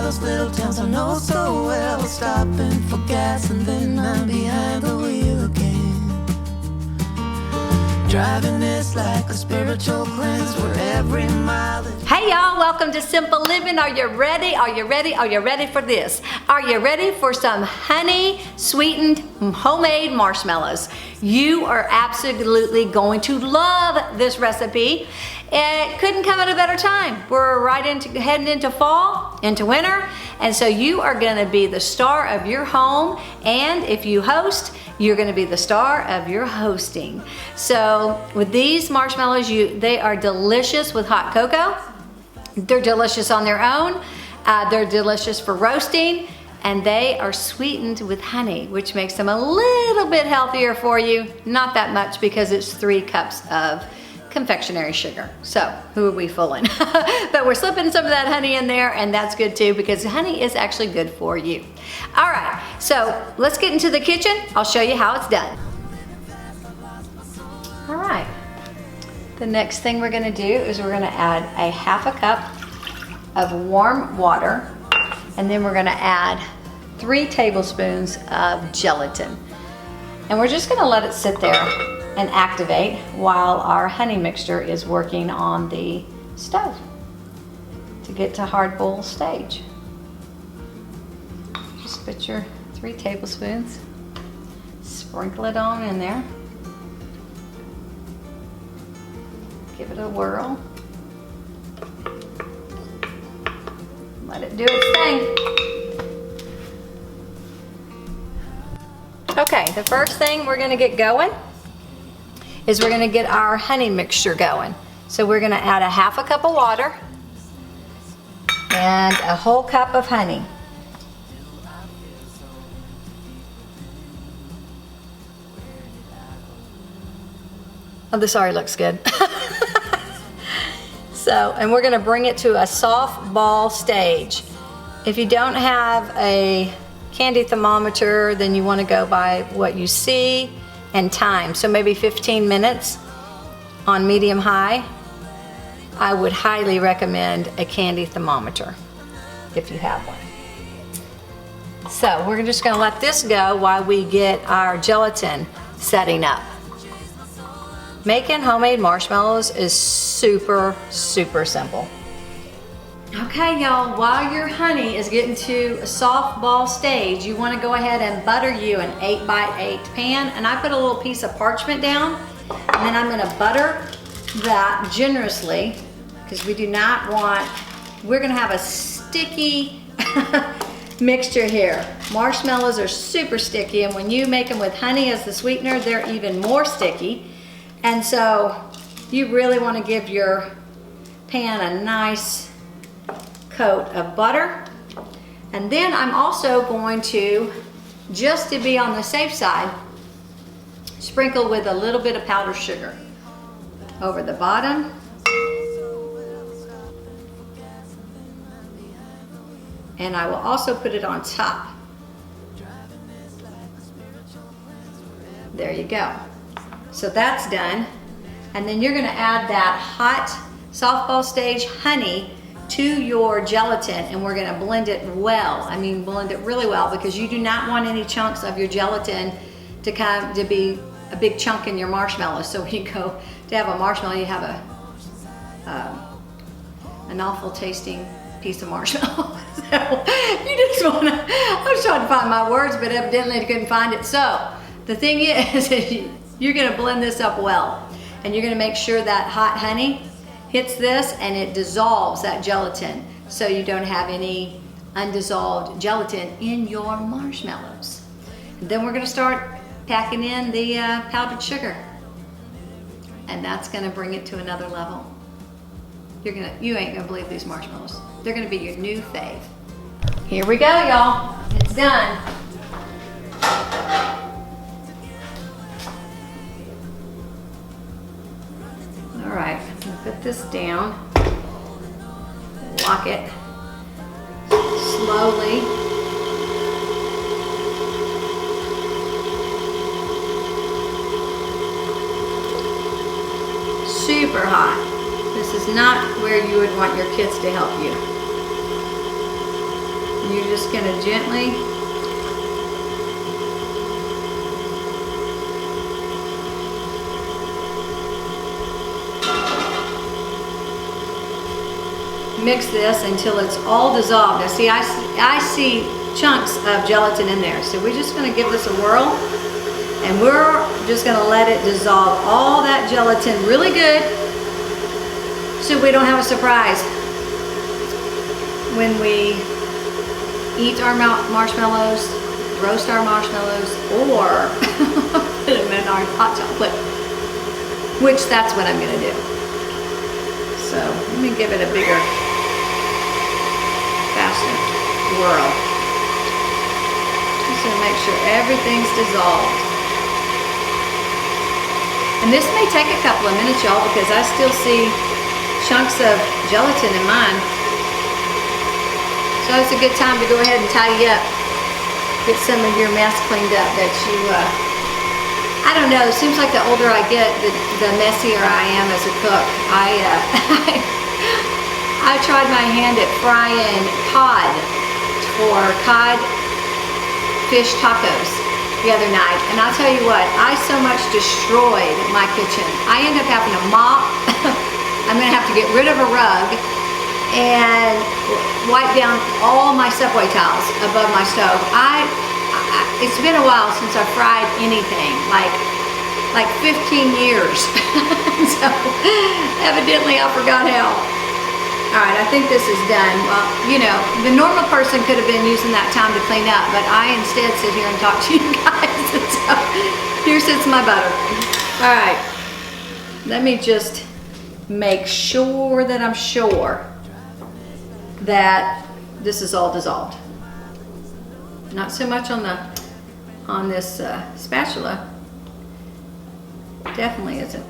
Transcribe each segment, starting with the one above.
those little towns I know so well. Stopping for gas and then I'm behind the wheel again. Driving this like a spiritual cleanse where every mile is... Hey y'all, welcome to Simple Living. Are you ready? Are you ready? Are you ready for this? Are you ready for some honey sweetened homemade marshmallows? You are absolutely going to love this recipe. It couldn't come at a better time. We're heading into fall, into winter, and so you are gonna be the star of your home, and if you host, you're gonna be the star of your hosting. So with these marshmallows, they are delicious with hot cocoa. They're delicious on their own. They're delicious for roasting, and they are sweetened with honey, which makes them a little bit healthier for you. Not that much because it's 3 cups of confectionery sugar. So who are we fooling? But we're slipping some of that honey in there, and that's good too because honey is actually good for you. All right, so let's get into the kitchen. I'll show you how it's done. All right, the next thing we're gonna do is we're gonna add a 1/2 cup of warm water, and then we're gonna add 3 tablespoons of gelatin. And we're just gonna let it sit there and activate while our honey mixture is working on the stove to get to hard boil stage. Just put your 3 tablespoons, sprinkle it on in there. Give it a whirl. Let it do its thing. Okay, the first thing we're gonna get going is we're gonna get our honey mixture going. So we're gonna add a 1/2 cup of water and a whole cup of honey. Oh, this already looks good. And we're gonna bring it to a soft ball stage. If you don't have a candy thermometer, then you wanna go by what you see and time. So maybe 15 minutes on medium high. I would highly recommend a candy thermometer if you have one. So we're just gonna let this go while we get our gelatin setting up. Making homemade marshmallows is super, super simple. Okay, y'all, while your honey is getting to a soft ball stage, you want to go ahead and butter you an 8x8 pan. And I put a little piece of parchment down, and then I'm going to butter that generously because we do not want, we're going to have a sticky mixture here. Marshmallows are super sticky, and when you make them with honey as the sweetener, they're even more sticky. And so you really want to give your pan a nice coat of butter. And then I'm also going to, just to be on the safe side, sprinkle with a little bit of powdered sugar over the bottom. And I will also put it on top. There you go. So that's done. And then you're gonna add that hot softball stage honey to your gelatin, and we're gonna blend it well. I mean, blend it really well, because you do not want any chunks of your gelatin to be a big chunk in your marshmallow. So when you go to have a marshmallow, you have an awful tasting piece of marshmallow. So you just wanna, I was trying to find my words, but evidently I couldn't find it. So the thing is, you're gonna blend this up well, and you're gonna make sure that hot honey hits this and it dissolves that gelatin, so you don't have any undissolved gelatin in your marshmallows. And then we're gonna start packing in the powdered sugar, and that's gonna bring it to another level. You ain't gonna believe these marshmallows. They're gonna be your new fave. Here we go, y'all. It's done. All right, I'm gonna put this down, lock it slowly. Super hot. This is not where you would want your kids to help you. You're just gonna gently mix this until it's all dissolved. Now see, I see chunks of gelatin in there. So we're just gonna give this a whirl, and we're just gonna let it dissolve all that gelatin really good so we don't have a surprise when we eat our marshmallows, roast our marshmallows, or put them in our hot chocolate, which that's what I'm gonna do. So let me give it a bigger, faster whirl. Just to make sure everything's dissolved. And this may take a couple of minutes, y'all, because I still see chunks of gelatin in mine. So it's a good time to go ahead and tidy up. Get some of your mess cleaned up that you, I don't know, it seems like the older I get, the messier I am as a cook. I tried my hand at frying cod fish tacos the other night, and I'll tell you what, I so much destroyed my kitchen. I ended up having to mop. I'm gonna have to get rid of a rug and wipe down all my Subway tiles above my stove. It's been a while since I fried anything, like 15 years. So evidently I forgot how. All right, I think this is done. Well, you know, the normal person could have been using that time to clean up, but I instead sit here and talk to you guys. And so here sits my butter. All right, let me just make sure that I'm sure that this is all dissolved. Not so much on this spatula. Definitely isn't.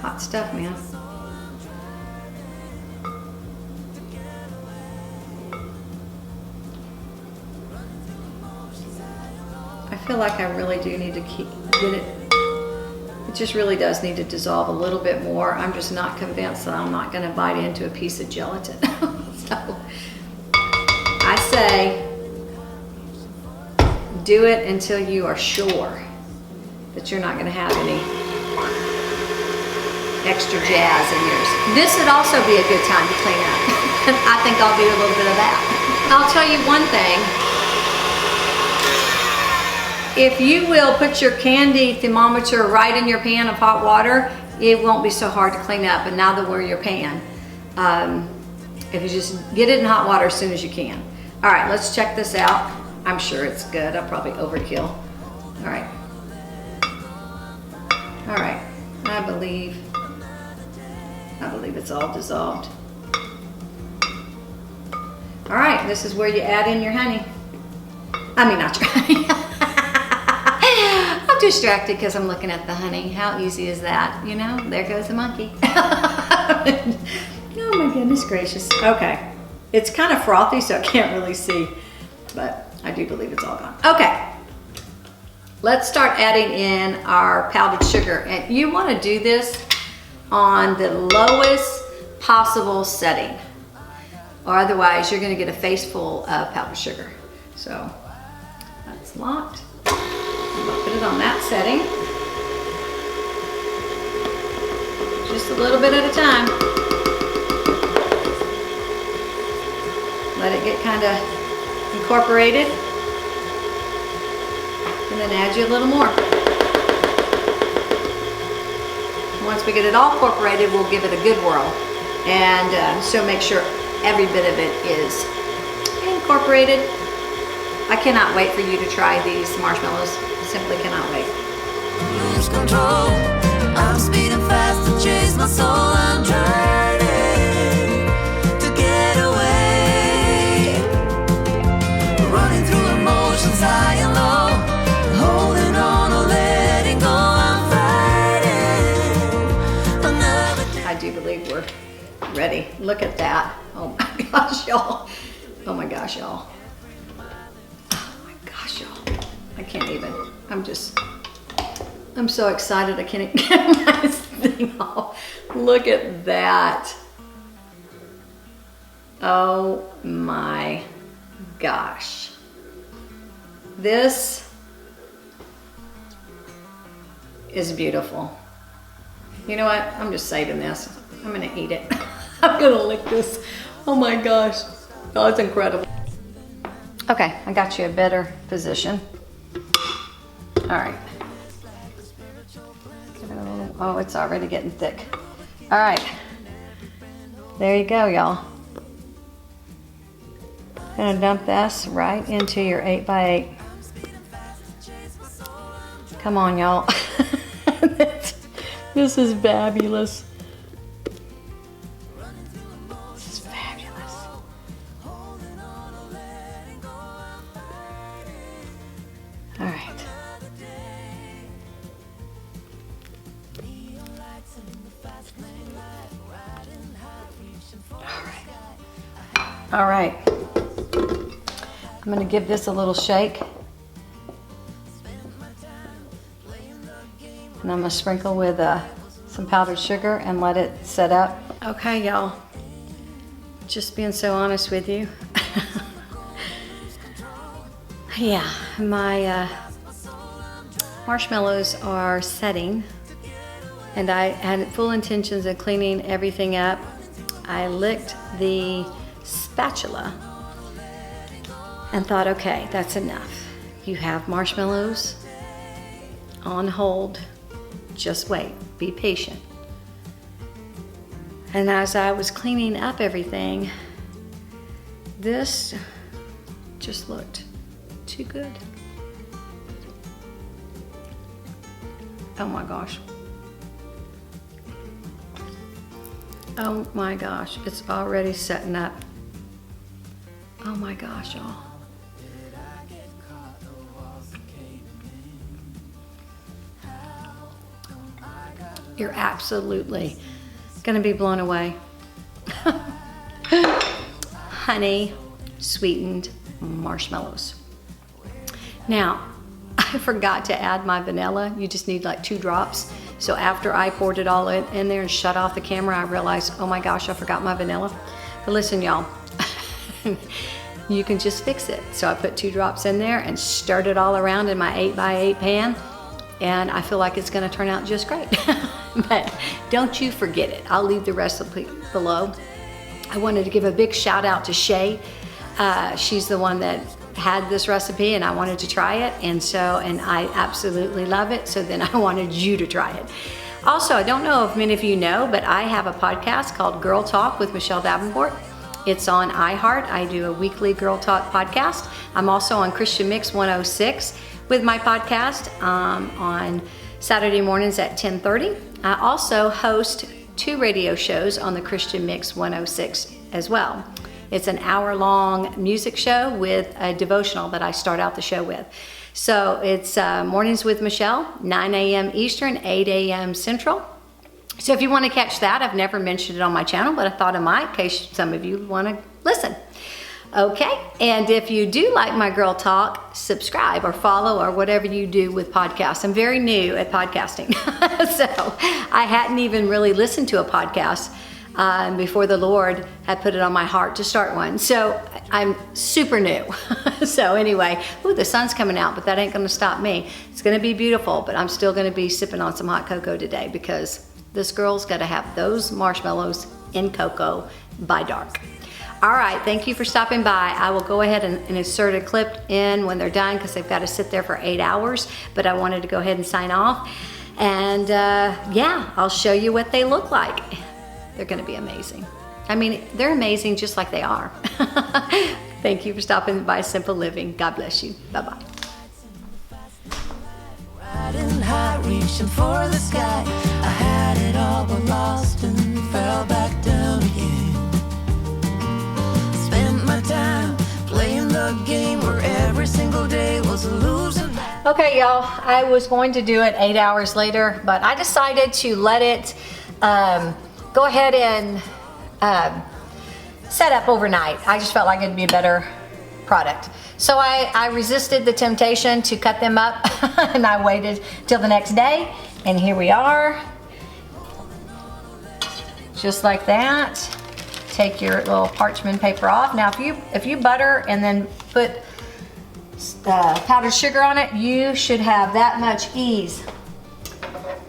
Hot stuff, man. I feel like I really do need to get it. It just really does need to dissolve a little bit more. I'm just not convinced that I'm not going to bite into a piece of gelatin. So I say do it until you are sure that you're not going to have any extra jazz in yours. This would also be a good time to clean up. I think I'll do a little bit of that. I'll tell you one thing. If you will put your candy thermometer right in your pan of hot water, it won't be so hard to clean up, and neither will your pan. If you just get it in hot water as soon as you can. All right, let's check this out. I'm sure it's good. I'll probably overkill. All right. All right, I believe it's all dissolved. All right, this is where you add in your honey. I mean, not your honey. I'm distracted because I'm looking at the honey. How easy is that? You know, there goes the monkey. Oh my goodness gracious. Okay, it's kind of frothy, so I can't really see, but I do believe it's all gone. Okay, let's start adding in our powdered sugar. And you want to do this on the lowest possible setting, or otherwise you're going to get a face full of powdered sugar. So that's locked. I'm going to put it on that setting. Just a little bit at a time. Let it get kind of incorporated. And then add you a little more. Once we get it all incorporated, we'll give it a good whirl. And so make sure every bit of it is incorporated. I cannot wait for you to try these marshmallows. Simply cannot wait. Lose control. I'm speeding fast to chase my soul. I'm trying to get away. Running through emotions high and low. Holding on or letting go. I'm fighting another day. I do believe we're ready. Look at that. Oh my gosh, y'all. Oh my gosh, y'all. Oh my gosh, y'all. I can't even. I'm so excited I can't even get my thing off. Look at that. Oh my gosh. This is beautiful. You know what? I'm just saving this. I'm gonna eat it. I'm gonna lick this. Oh my gosh. Oh, it's incredible. Okay, I got you a better position. All right. Give it a little, oh, it's already getting thick. All right. There you go, y'all. Gonna dump this right into your 8x8. Come on, y'all. This is fabulous. This is fabulous. All right. All right. I'm gonna give this a little shake. And I'm gonna sprinkle with some powdered sugar and let it set up. Okay, y'all. Just being so honest with you. Yeah, my marshmallows are setting, and I had full intentions of cleaning everything up. I licked the spatula and thought, okay, that's enough. You have marshmallows on hold. Just wait, be patient. And as I was cleaning up everything, this just looked too good. Oh my gosh. Oh my gosh, it's already setting up. Oh my gosh, y'all. You're absolutely gonna be blown away. Honey sweetened marshmallows. Now, I forgot to add my vanilla. You just need like 2 drops. So after I poured it all in there and shut off the camera, I realized, oh my gosh, I forgot my vanilla. But listen, y'all, you can just fix it. So I put 2 drops in there and stirred it all around in my 8x8 pan. And I feel like it's gonna turn out just great. But don't you forget it. I'll leave the recipe below. I wanted to give a big shout out to Shaye. She's the one that had this recipe and I wanted to try it. And I absolutely love it. So then I wanted you to try it. Also, I don't know if many of you know, but I have a podcast called Girl Talk with Michelle Davenport. It's on iHeart. I do a weekly Girl Talk podcast. I'm also on Christian Mix 106 with my podcast on Saturday mornings at 10:30. I also host 2 radio shows on the Christian Mix 106 as well. It's an hour-long music show with a devotional that I start out the show with. So it's Mornings with Michelle, 9 a.m. Eastern, 8 a.m. Central. So if you want to catch that, I've never mentioned it on my channel, but I thought I might in case some of you want to listen. Okay, and if you do like my Girl Talk, subscribe or follow or whatever you do with podcasts. I'm very new at podcasting, so I hadn't even really listened to a podcast before the Lord had put it on my heart to start one. So I'm super new. So anyway, ooh, the sun's coming out, but that ain't gonna stop me. It's gonna be beautiful, but I'm still gonna be sipping on some hot cocoa today because this girl's gotta have those marshmallows in cocoa by dark. All right, thank you for stopping by. I will go ahead and insert a clip in when they're done because they've got to sit there for 8 hours, but I wanted to go ahead and sign off. And yeah, I'll show you what they look like. They're gonna be amazing. I mean, they're amazing just like they are. Thank you for stopping by Simple Living. God bless you. Bye-bye. Riding high, reaching for the sky. I had it all but lost and fell back down again. Spent my time playing the game where every single day was a losing. Okay, y'all, I was going to do it 8 hours later, but I decided to let it go ahead and set up overnight. I just felt like it'd be a better product. So I resisted the temptation to cut them up and I waited till the next day, and here we are, just like that. take your little parchment paper off. Now if you butter and then put powdered sugar on it, you should have that much ease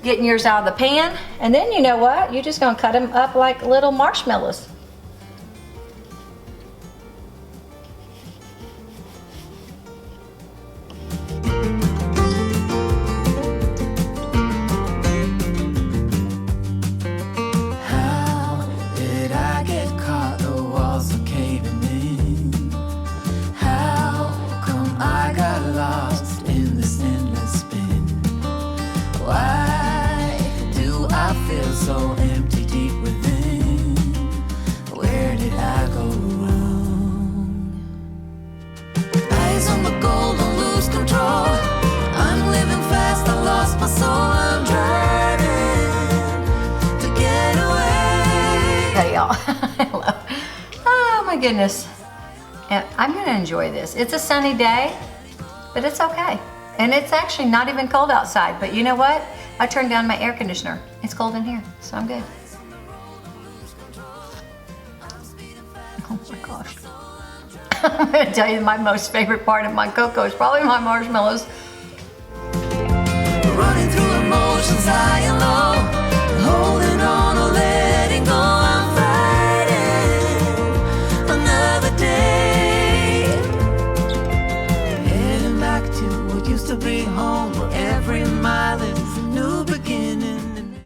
getting yours out of the pan. And then you know what? You're just gonna cut them up like little marshmallows. So empty deep within. Where did I go wrong? Eyes on the goal, don't lose control. I'm living fast, I lost my soul. I'm driving to get away. Hey y'all, hello. Oh my goodness. And I'm gonna enjoy this. It's a sunny day, but it's okay. And it's actually not even cold outside, but you know what? I turned down my air conditioner. It's cold in here, so I'm good. Oh my gosh. I'm gonna tell you my most favorite part of my cocoa is probably my marshmallows. Running through emotions high and low.